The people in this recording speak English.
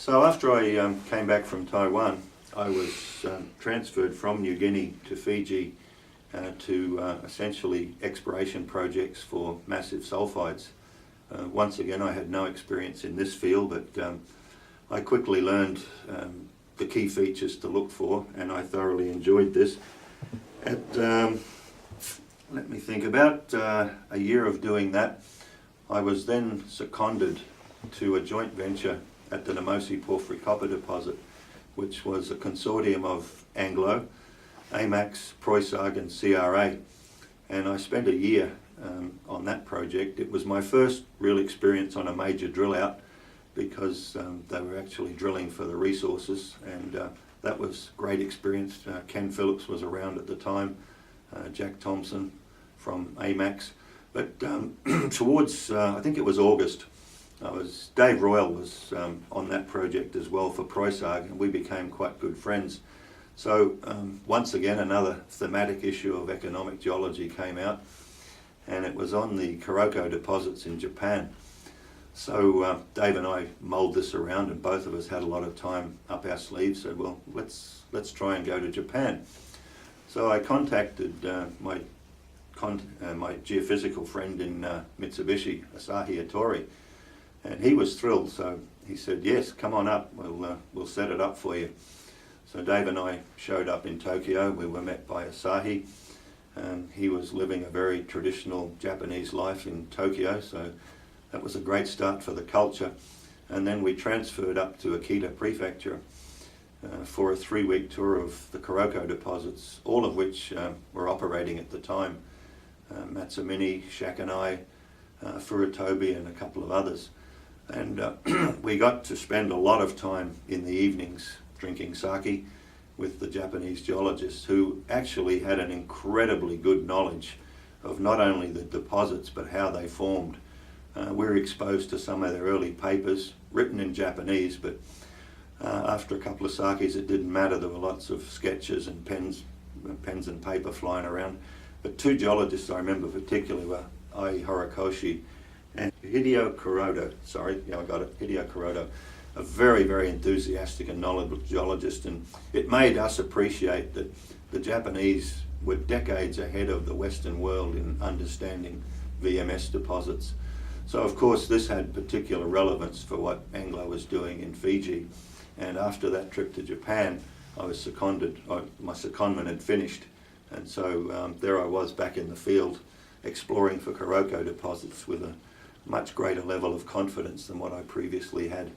So after I came back from Taiwan, I was transferred from New Guinea to Fiji to essentially exploration projects for massive sulfides. Once again, I had no experience in this field, but I quickly learned the key features to look for, and I thoroughly enjoyed this. Let me think, about a year of doing that, I was then seconded to a joint venture at the Namosi Porphyry Copper Deposit, which was a consortium of Anglo, AMAX, Proisag and CRA. And I spent a year on that project. It was my first real experience on a major drill out because they were actually drilling for the resources, and that was great experience. Ken Phillips was around at the time, Jack Thompson from AMAX. But towards, I think it was August, Dave Royal was on that project as well for Proisag, and we became quite good friends. So once again, another thematic issue of economic geology came out, and it was on the Kuroko deposits in Japan. So Dave and I mulled this around, and both of us had a lot of time up our sleeves, said, well, let's try and go to Japan. So I contacted my geophysical friend in Mitsubishi, Asahi Hattori, and he was thrilled. So he said, yes, come on up, we'll set it up for you. So Dave and I showed up in Tokyo. We were met by Asahi. He was living a very traditional Japanese life in Tokyo, so that was a great start for the culture. And then we transferred up to Akita Prefecture for a 3-week tour of the Kuroko deposits, all of which were operating at the time. Matsumini, Shakanai, Furutobi and a couple of others. And we got to spend a lot of time in the evenings drinking sake with the Japanese geologists, who actually had an incredibly good knowledge of not only the deposits but how they formed. We were exposed to some of their early papers written in Japanese, but after a couple of sakes it didn't matter. There were lots of sketches and pens and paper flying around. But 2 geologists I remember particularly were Ai Horikoshi and Hideo Kuroda. Hideo Kuroda. A very, very enthusiastic and knowledgeable geologist, and it made us appreciate that the Japanese were decades ahead of the Western world in understanding VMS deposits. So of course this had particular relevance for what Anglo was doing in Fiji, and after that trip to Japan I was seconded, my secondment had finished, and so there I was back in the field exploring for Kuroko deposits with a much greater level of confidence than what I previously had.